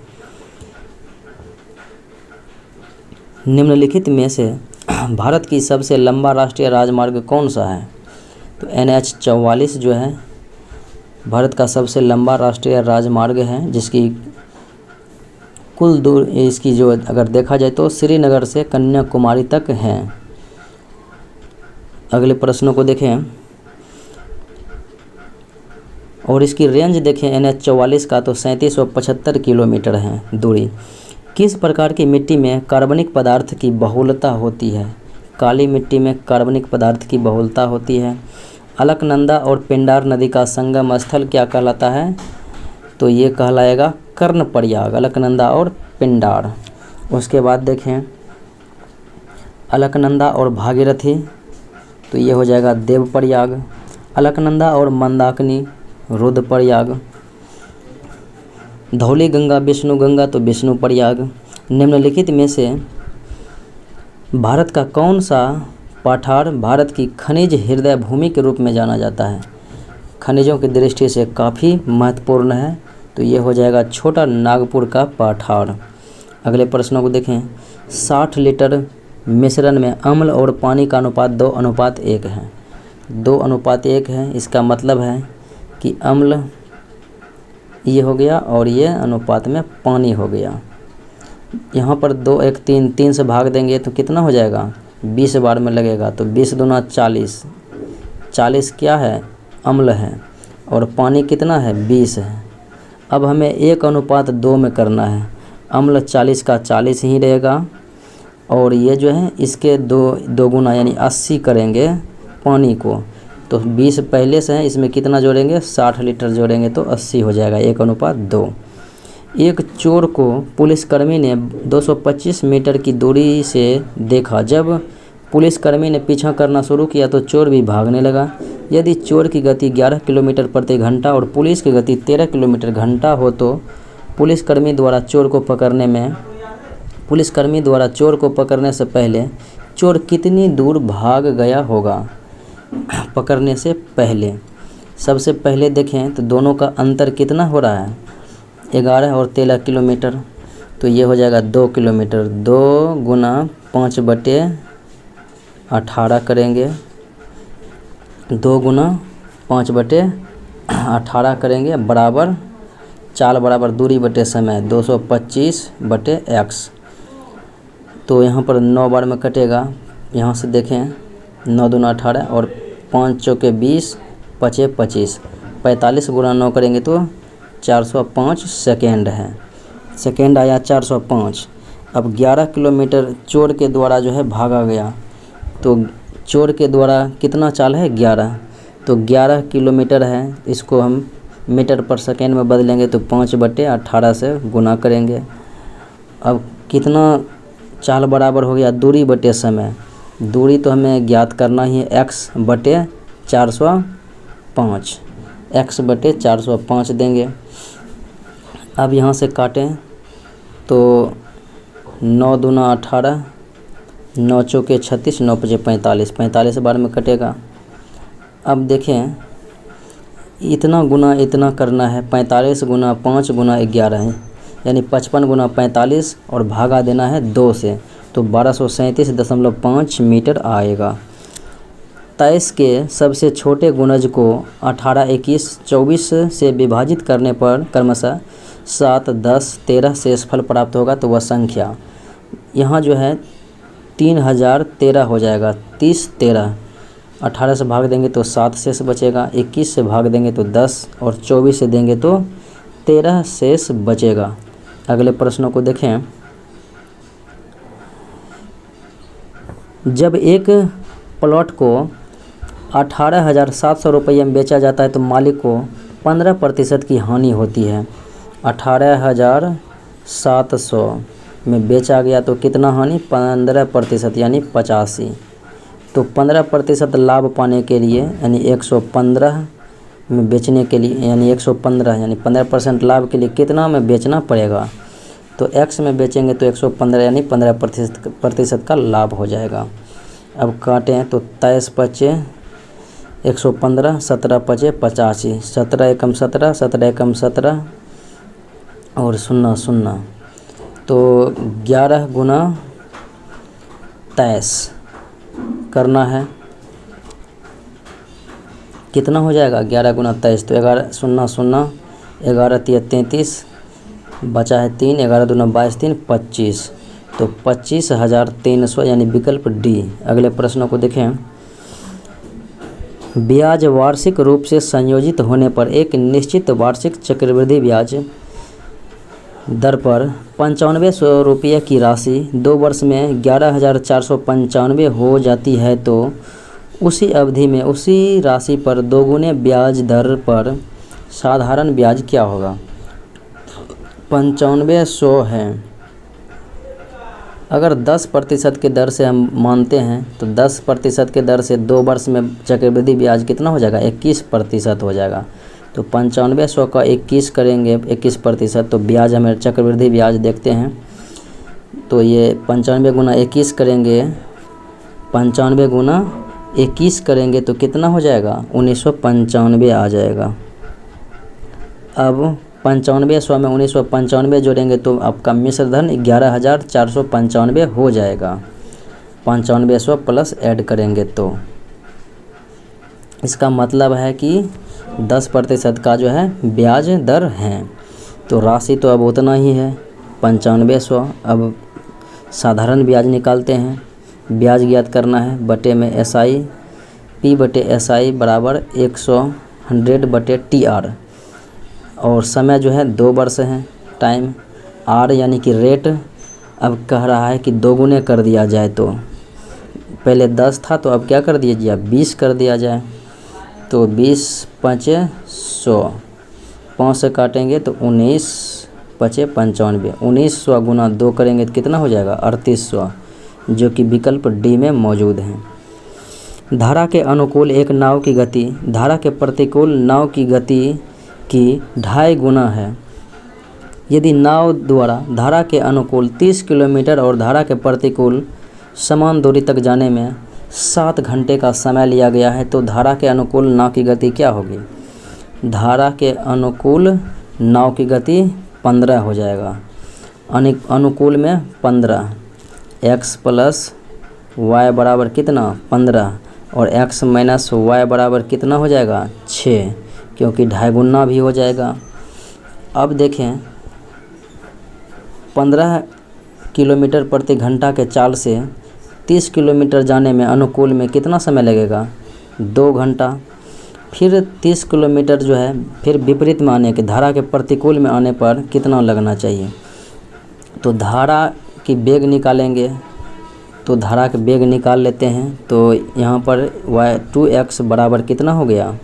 निम्नलिखित में से भारत की सबसे लंबा राष्ट्रीय राजमार्ग कौन सा है? तो NH 44 जो है भारत का सबसे लंबा राष्ट्रीय राजमार्ग है, जिसकी कुल दूर इसकी जो अगर देखा जाए तो श्रीनगर से कन्याकुमारी तक है। अगले प्रश्नों को देखें और इसकी रेंज देखें। NH 44 का तो 3775 किलोमीटर है दूरी। किस प्रकार की मिट्टी में कार्बनिक पदार्थ की बहुलता होती है? काली मिट्टी में कार्बनिक पदार्थ की बहुलता होती है। अलकनंदा और पिंडार नदी का संगम स्थल क्या कहलाता है? तो ये कहलाएगा कर्णप्रयाग, अलकनंदा और पिंडार। उसके बाद देखें अलकनंदा और भागीरथी, तो ये हो जाएगा देवप्रयाग। अलकनंदा और मंदाकिनी रुद्रप्रयाग। धौली गंगा विष्णु गंगा, तो विष्णुप्रयाग। निम्नलिखित में से भारत का कौन सा पठार भारत की खनिज हृदय भूमि के रूप में जाना जाता है? खनिजों की दृष्टि से काफ़ी महत्वपूर्ण है, तो ये हो जाएगा छोटा नागपुर का पठार। अगले प्रश्नों को देखें। 60 लीटर मिश्रण में अम्ल और पानी का अनुपात 2:1 है। 2:1 है, इसका मतलब है कि अम्ल ये हो गया और ये अनुपात में पानी हो गया। यहाँ पर 2 1 3 से भाग देंगे तो कितना हो जाएगा? 20 बार में लगेगा, तो 20 दूना 40। 40 क्या है? अम्ल है। और पानी कितना है? 20 है। अब हमें 1:2 में करना है। अम्ल 40 का 40 ही रहेगा और ये जो है इसके दो गुना यानी 80 करेंगे पानी को। तो 20 पहले से है, इसमें कितना जोड़ेंगे? 60 लीटर जोड़ेंगे तो 80 हो जाएगा, 1:2। एक चोर को पुलिसकर्मी ने 225 मीटर की दूरी से देखा। जब पुलिसकर्मी ने पीछा करना शुरू किया तो चोर भी भागने लगा। यदि चोर की गति 11 किलोमीटर प्रति घंटा और पुलिस की गति 13 किलोमीटर घंटा हो तो पुलिसकर्मी द्वारा चोर को पकड़ने से पहले चोर कितनी दूर भाग गया होगा? पकड़ने से पहले सबसे पहले देखें तो दोनों का अंतर कितना हो रहा है? 11 और 13 किलोमीटर, तो ये हो जाएगा 2 किलोमीटर। 2 गुना 5/18 करेंगे, 2 गुना 5/18 करेंगे बराबर चाल बराबर दूरी बटे समय 225/x। तो यहाँ पर 9 बार में कटेगा। यहाँ से देखें 9 दूना 18 और 5 चौके 20, 5 25, 45 गुना 9 करेंगे तो 405 सेकेंड है। सेकेंड आया 405। अब 11 किलोमीटर चोर के द्वारा जो है भागा गया, तो चोर के द्वारा कितना चाल है? 11, तो 11 किलोमीटर है। इसको हम मीटर पर सेकेंड में बदलेंगे तो 5/18 से गुना करेंगे। अब कितना चाल बराबर हो गया? दूरी बटे समय। दूरी तो हमें ज्ञात करना ही है, x/405, x/405 देंगे। अब यहाँ से काटें तो 9 दूना 18, 9 चौके 36, 9 पचे 45, 45 बार में कटेगा। अब देखें इतना गुना इतना करना है, 45 गुना 5 गुना 11 है, यानी 55 गुना 45 और भागा देना है 2 से, तो 1237.5 मीटर आएगा। 23 के सबसे छोटे गुणज को 18, 21, 24 से विभाजित करने पर क्रमशः 7, 10, 13 शेषफल प्राप्त होगा। तो वह संख्या यहाँ जो है 3013 हो जाएगा। 30, 13, 18 से भाग देंगे तो 7 शेष बचेगा, 21 से भाग देंगे तो 10 और 24 से देंगे तो 13 शेष बचेगा। अगले प्रश्नों को देखें। जब एक प्लॉट को 18,700 रुपये में बेचा जाता है तो मालिक को 15% की हानि होती है। 18,700 में बेचा गया तो कितना हानि, 15% यानी 85। तो 15% लाभ पाने के लिए यानी 115 में बेचने के लिए यानी 115 यानी 15% लाभ के लिए कितना में बेचना पड़ेगा, तो x में बेचेंगे तो 115 यानी 15% का लाभ हो जाएगा। अब काटें तो 23 पचे 115, 17 पचे 85, 17 एकम 17, 17 एकम 17 और 0 0, तो 11 गुना 23 करना है, कितना हो जाएगा 11 गुना 23, तो 11 0 0, 11 3 33, बचा है 3, 11 दूना 22, 3 25, तो 25,300 यानी विकल्प डी। अगले प्रश्नों को देखें। ब्याज वार्षिक रूप से संयोजित होने पर एक निश्चित वार्षिक चक्रवृद्धि ब्याज दर पर 9500 रुपये की राशि 2 वर्ष में 11,495 हो जाती है, तो उसी अवधि में उसी राशि पर दोगुने ब्याज दर पर साधारण ब्याज क्या होगा। 9500 है, अगर 10% के दर से हम मानते हैं तो 10% के दर से 2 वर्ष में चक्रवृद्धि ब्याज कितना हो जाएगा, 21% हो जाएगा। तो 9500 का 21 करेंगे 21%, तो ब्याज हमें चक्रवृद्धि ब्याज देखते हैं, तो ये 95 गुना 21 करेंगे, 95 गुना 21 करेंगे तो कितना हो जाएगा, 1995 आ जाएगा। अब 9500 में 1995 जोड़ेंगे तो आपका मिश्र धन 11,495 हो जाएगा। 9500 प्लस ऐड करेंगे तो इसका मतलब है कि 10% का जो है ब्याज दर है, तो राशि तो अब उतना ही है 9500। अब साधारण ब्याज निकालते हैं, ब्याज ज्ञात करना है, बटे में SI, P बटे SI बराबर 100 बटे TR, और समय जो है 2 वर्ष है, टाइम R यानी कि रेट अब कह रहा है कि दोगुने कर दिया जाए, तो पहले 10 था तो अब क्या कर दिया जाए, 20 कर दिया जाए, तो 20 पचे 100, 5 से काटेंगे तो 19 पचे 95, 1900 गुना 2 करेंगे तो कितना हो जाएगा 3800, जो कि विकल्प डी में मौजूद है। धारा के अनुकूल एक नाव की गति धारा के प्रतिकूल नाव की गति की 2.5 गुना है। यदि नाव द्वारा धारा के अनुकूल 30 किलोमीटर और धारा के प्रतिकूल समान दूरी तक जाने में 7 घंटे का समय लिया गया है, तो धारा के अनुकूल नाव की गति क्या होगी। धारा के अनुकूल नाव की गति 15 हो जाएगा, अनुकूल में 15, x प्लस वाई बराबर कितना 15, और x माइनस वाई बराबर कितना हो जाएगा 6, क्योंकि 2.5 गुना भी हो जाएगा। अब देखें 15 किलोमीटर प्रति घंटा के चाल से 30 किलोमीटर जाने में अनुकूल में कितना समय लगेगा 2 घंटा। फिर 30 किलोमीटर जो है फिर विपरीत में आने के धारा के प्रतिकूल में आने पर कितना लगना चाहिए, तो धारा की वेग निकालेंगे, तो धारा के वेग निकाल लेते हैं, तो यहाँ पर y 2x बराबर कितना हो गया,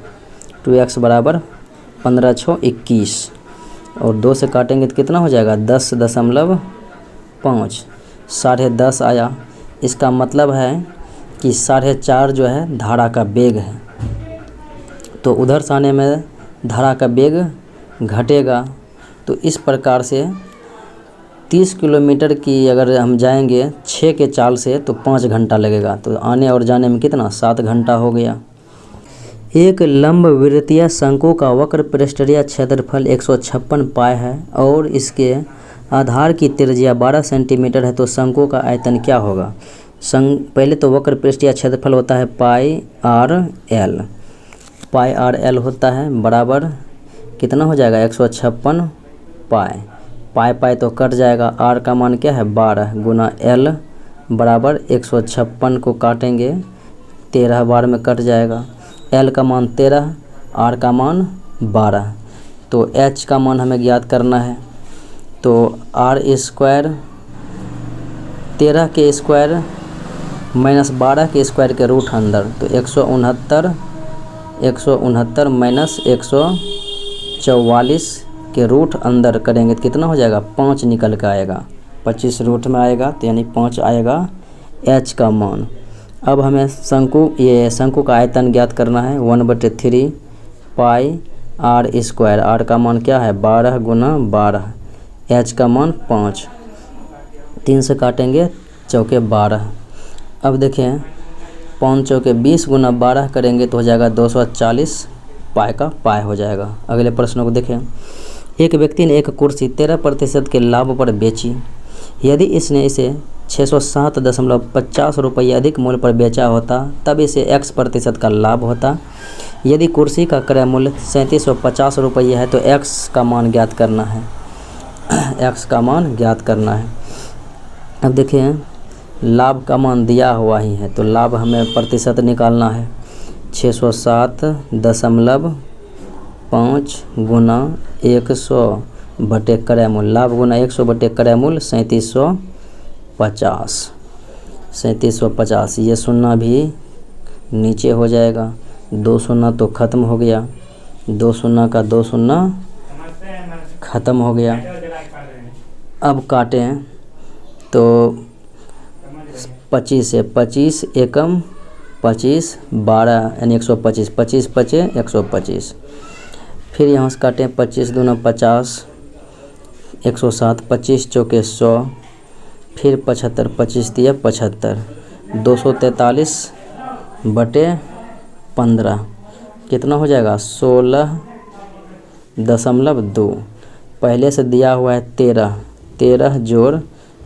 2x बराबर 15 × 6 = 21, और 2 से काटेंगे तो कितना हो जाएगा 10.5, 10.5 आया। इसका मतलब है कि 4.5 जो है धारा का वेग है, तो उधर से आने में धारा का वेग घटेगा। तो इस प्रकार से 30 किलोमीटर की अगर हम जाएंगे 6 के चाल से तो 5 घंटा लगेगा, तो आने और जाने में कितना 7 घंटा हो गया। एक लंबवृत्तीय शंकु का वक्र पृष्ठीय क्षेत्रफल 156 पाई है और इसके आधार की त्रिज्या 12 सेंटीमीटर है, तो शंकु का आयतन क्या होगा। पहले तो वक्र पृष्ठीय क्षेत्रफल होता है पाई आर एल होता है, बराबर कितना हो जाएगा 156 पाई, पाई तो कट जाएगा, आर का मान क्या है 12 गुना एल बराबर 156 को काटेंगे 13 बार में कट जाएगा, एल का मान 13, आर का मान 12, तो एच का मान हमें ज्ञात करना है, तो आर स्क्वायर 13 के स्क्वायर -12 के स्क्वायर के रूट अंदर, तो 169 माइनस 144 के रूट अंदर करेंगे तो कितना हो जाएगा, 5 निकल के आएगा। 25 रूट में आएगा तो यानी 5 आएगा h का मान। अब हमें शंकु का आयतन ज्ञात करना है। 1/3 पाई r स्क्वायर, r का मान क्या है 12 गुना 12, h का मान 5, 3 से काटेंगे चौके 12। अब देखें 5 चौके 20 गुना 12 करेंगे तो हो जाएगा 240, पाई का पाई हो जाएगा। अगले प्रश्न को देखें। एक व्यक्ति ने एक कुर्सी 13% के लाभ पर बेची। यदि इसने इसे 607.50 रुपये अधिक मूल्य पर बेचा होता तब इसे x% का लाभ होता। यदि कुर्सी का क्रय मूल्य 3750 रुपये है तो x का मान ज्ञात करना है। x का मान ज्ञात करना है। अब देखें लाभ का मान दिया हुआ ही है तो लाभ हमें प्रतिशत निकालना है। 607.5 गुना 100 बटे क्रय मूल्य, लाभ गुना 100 बटे क्रय मूल्य 3750। ये शून्य भी नीचे हो जाएगा, 2 शून्य तो ख़त्म हो गया, 2 शून्य का 2 शून्य ख़त्म हो गया। अब काटें तो 25 से 25 एकम 25 12 यानी 125, 25 पचे 125। फिर यहाँ से काटें 25 दूना 50, 107, 25 चौके 100, फिर 75, 25 दिया 75, 243 बटे 15 कितना हो जाएगा 16.2। पहले से दिया हुआ है 13 जोड़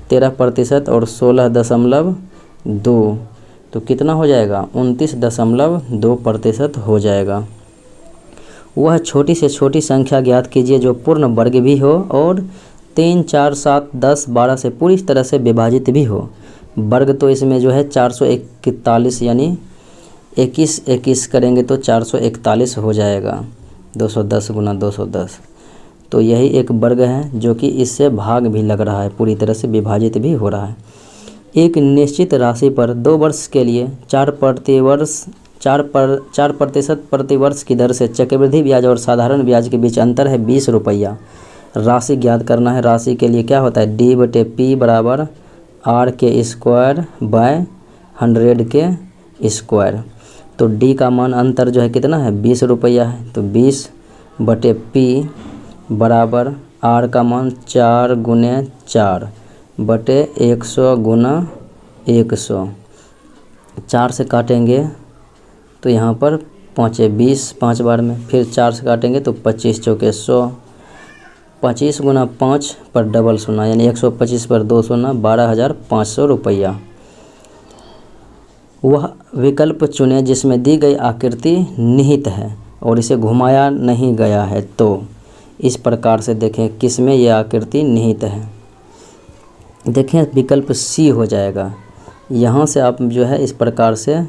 13% और 16.2 तो कितना हो जाएगा 29.2% हो जाएगा। वह छोटी से छोटी संख्या ज्ञात कीजिए जो पूर्ण वर्ग भी हो और 3, 4, 7, 10, 12 से पूरी तरह से विभाजित भी हो। वर्ग तो इसमें जो है 441 यानी 21 करेंगे तो 441 हो जाएगा, 210 गुना 210। तो यही एक वर्ग है जो कि इससे भाग भी लग रहा है, पूरी तरह से विभाजित भी हो रहा है। एक निश्चित राशि पर 2 वर्ष के लिए 4% प्रतिवर्ष की दर से चक्रवृद्धि ब्याज और साधारण ब्याज के बीच अंतर है 20 रुपया। राशि ज्ञात करना है। राशि के लिए क्या होता है D/P बराबर R के स्क्वायर बाय 100 के स्क्वायर। तो D का मान अंतर जो है कितना है 20 रुपया है, तो 20/P बराबर R का मान 4 गुने 4 बटे 100 गुना 100। 4 से काटेंगे तो यहाँ पर 5 20 5 बार में, फिर 4 से काटेंगे तो 25 चौके 100, 25 गुना 5 पर डबल शून्य यानी 125 पर 2 शून्य 12,500 रुपया। वह विकल्प चुने जिसमें दी गई आकृति निहित है और इसे घुमाया नहीं गया है। तो इस प्रकार से देखें किस में यह आकृति निहित है। देखें विकल्प सी हो जाएगा। यहाँ से आप जो है इस प्रकार से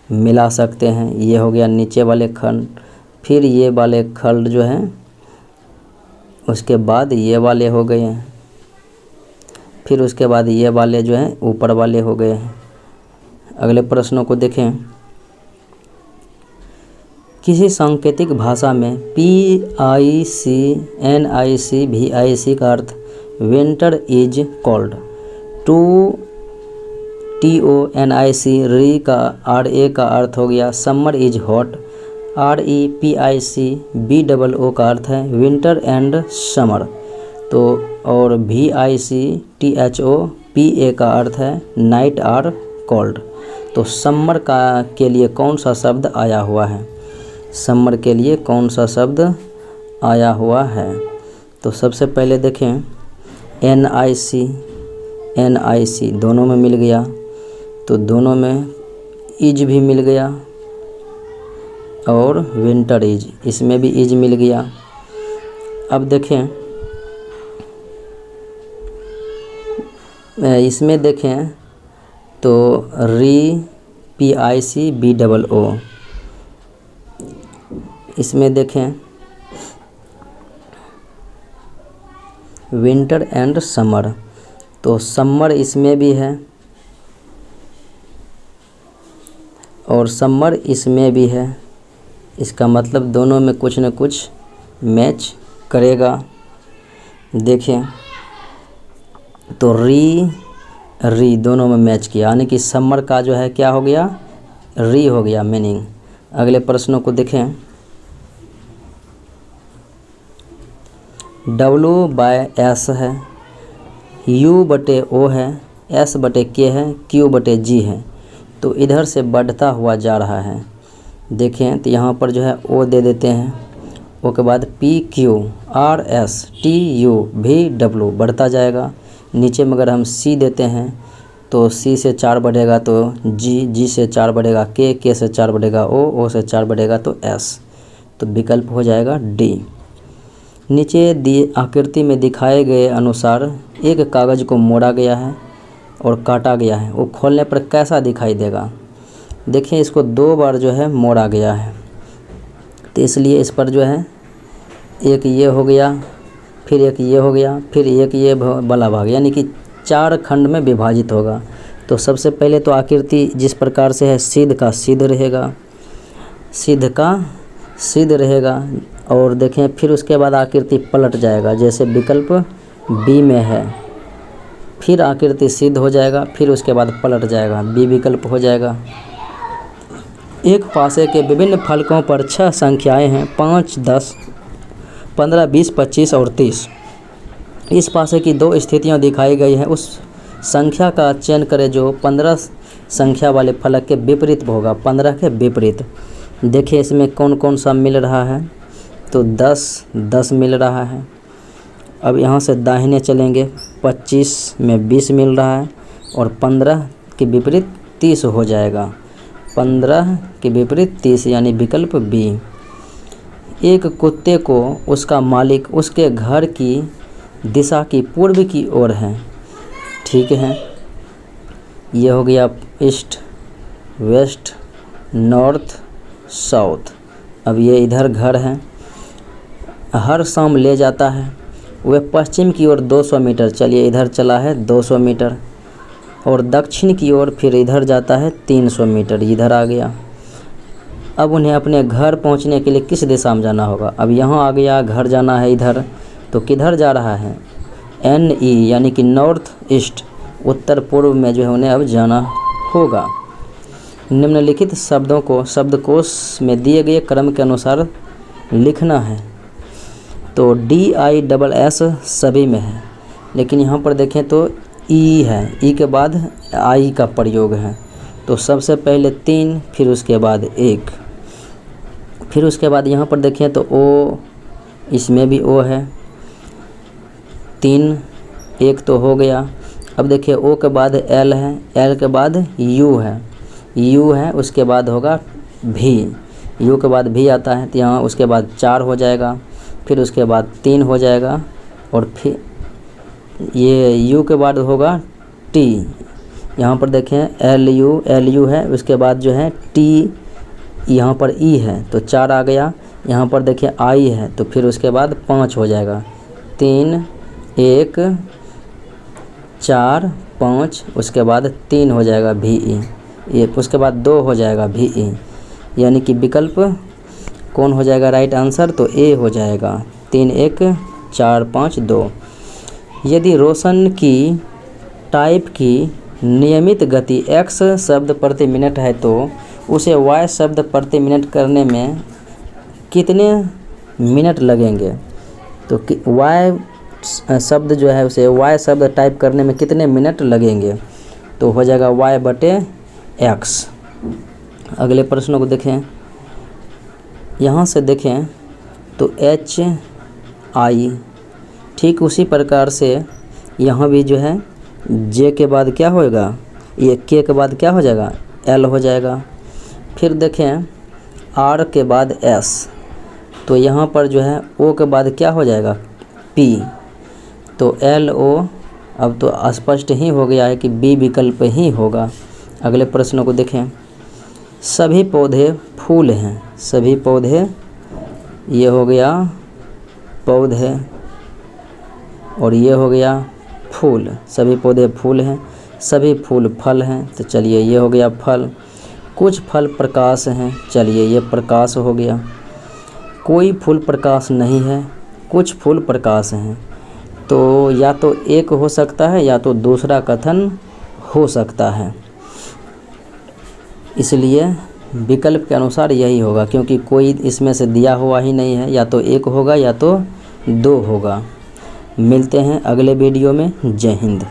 मिला सकते हैं। ये हो गया नीचे वाले खंड, फिर ये वाले खंड जो हैं, उसके बाद ये वाले हो गए हैं, फिर उसके बाद ये वाले जो हैं ऊपर वाले हो गए हैं। अगले प्रश्नों को देखें। किसी सांकेतिक भाषा में PIC NIC VIC का अर्थ winter is cold, to TONIC री का RA का अर्थ हो गया summer is hot, REPIC BOO का अर्थ है विंटर एंड समर। तो और VIC THOPA का अर्थ है नाइट आर कोल्ड। तो समर के लिए कौन सा शब्द आया हुआ है, समर के लिए कौन सा शब्द आया हुआ है। तो सबसे पहले देखें NIC दोनों में मिल गया, तो दोनों में इज भी मिल गया और विंटर इज, इसमें भी इज मिल गया। अब देखें इसमें देखें तो REPIC BOO, इसमें देखें विंटर एंड समर, तो समर इसमें भी है और समर इसमें भी है, इसका मतलब दोनों में कुछ न कुछ मैच करेगा। देखें तो री दोनों में मैच किया, यानी कि समर का जो है क्या हो गया, री हो गया मीनिंग। अगले प्रश्नों को देखें। W/S है, U/O है, S/K है, Q/G है। तो इधर से बढ़ता हुआ जा रहा है। देखें तो यहाँ पर जो है O दे देते हैं, O के बाद PQ/R/S/T/U/V/W बढ़ता जाएगा। नीचे में अगर हम C देते हैं तो C से 4 बढ़ेगा तो G से 4 बढ़ेगा K से 4 बढ़ेगा O से 4 बढ़ेगा तो S। तो विकल्प हो जाएगा D। नीचे दिए आकृति में दिखाए गए अनुसार एक कागज़ को मोड़ा गया है और काटा गया है, वो खोलने पर कैसा दिखाई देगा। देखिए इसको 2 बार जो है मोड़ा गया है, तो इसलिए इस पर जो है एक ये हो गया, फिर एक ये हो गया, फिर एक ये वाला भाग, यानी कि 4 खंड में विभाजित होगा। तो सबसे पहले तो आकृति जिस प्रकार से है सीध का सीध रहेगा, सीध का सीध रहेगा। और देखें फिर उसके बाद आकृति पलट जाएगा, जैसे विकल्प बी में है। फिर आकृति सिद्ध हो जाएगा, फिर उसके बाद पलट जाएगा, बी विकल्प हो जाएगा। एक पासे के विभिन्न फलकों पर 6 संख्याएं हैं, 5, 10, 15, 20, 25 और 30। इस पासे की 2 स्थितियां दिखाई गई हैं। उस संख्या का चयन करें जो 15 संख्या वाले फलक के विपरीत होगा, 15 के विपरीत। देखिए इसमें कौन कौन सा मिल रहा है, तो 10 मिल रहा है। अब यहाँ से दाहिने चलेंगे, 25 में 20 मिल रहा है और 15 के विपरीत 30 हो जाएगा, 15 के विपरीत 30 यानी विकल्प बी। एक कुत्ते को उसका मालिक उसके घर की दिशा की पूर्व की ओर है, ठीक है। ये हो गया ईस्ट, वेस्ट, नॉर्थ, साउथ। अब ये इधर घर है, हर शाम ले जाता है। वह पश्चिम की ओर 200 मीटर, चलिए इधर चला है 200 मीटर, और दक्षिण की ओर फिर इधर जाता है 300 मीटर, इधर आ गया। अब उन्हें अपने घर पहुंचने के लिए किस दिशा में जाना होगा। अब यहाँ आ गया, घर जाना है इधर, तो किधर जा रहा है, NE यानी कि नॉर्थ ईस्ट, उत्तर पूर्व में जो है उन्हें अब जाना होगा। निम्नलिखित शब्दों को शब्दकोश में दिए गए क्रम के अनुसार लिखना है। तो DISS सभी में है, लेकिन यहाँ पर देखें तो E है, E के बाद I का प्रयोग है। तो सबसे पहले 3, फिर उसके बाद 1, फिर उसके बाद यहाँ पर देखें तो O, इसमें भी O है, 3, 1 तो हो गया। अब देखिए O के बाद L है, L के बाद U है, U है, उसके बाद होगा V, U के बाद V आता है, तो यहाँ उसके बाद 4 हो जाएगा, फिर उसके बाद 3 हो जाएगा, और फिर ये U के बाद होगा T। यहाँ पर देखें LU है, उसके बाद जो है T, यहाँ पर E है तो 4 आ गया। यहाँ पर देखिए I है, तो फिर उसके बाद 5 हो जाएगा, 3, 1, 4, 5, उसके बाद 3 हो जाएगा VE, ये उसके बाद 2 हो जाएगा VE, यानी कि विकल्प कौन हो जाएगा राइट आंसर, तो A हो जाएगा। 3, 1, 4, 5, 2। यदि रोशन की टाइप की नियमित गति x शब्द प्रति मिनट है तो उसे y शब्द प्रति मिनट करने में कितने मिनट लगेंगे। तो y शब्द जो है उसे y शब्द टाइप करने में कितने मिनट लगेंगे, तो हो जाएगा y/x। अगले प्रश्नों को देखें। यहाँ से देखें तो HI, ठीक उसी प्रकार से यहाँ भी जो है J के बाद क्या होएगा, ये K के बाद क्या हो जाएगा, L हो जाएगा। फिर देखें R के बाद S, तो यहाँ पर जो है O के बाद क्या हो जाएगा, P, तो LO। अब तो स्पष्ट ही हो गया है कि B विकल्प ही होगा। अगले प्रश्नों को देखें। सभी पौधे फूल हैं, सभी पौधे, ये हो गया पौधे और ये हो गया फूल, सभी पौधे फूल हैं, सभी फूल फल हैं, तो चलिए ये हो गया फल। कुछ फल प्रकाश हैं, चलिए ये प्रकाश हो गया। कोई फूल प्रकाश नहीं है, कुछ फूल प्रकाश हैं। तो या तो एक हो सकता है या तो दूसरा कथन हो सकता है, इसलिए विकल्प के अनुसार यही होगा, क्योंकि कोई इसमें से दिया हुआ ही नहीं है। या तो एक होगा या तो दो होगा। मिलते हैं अगले वीडियो में। जय हिंद।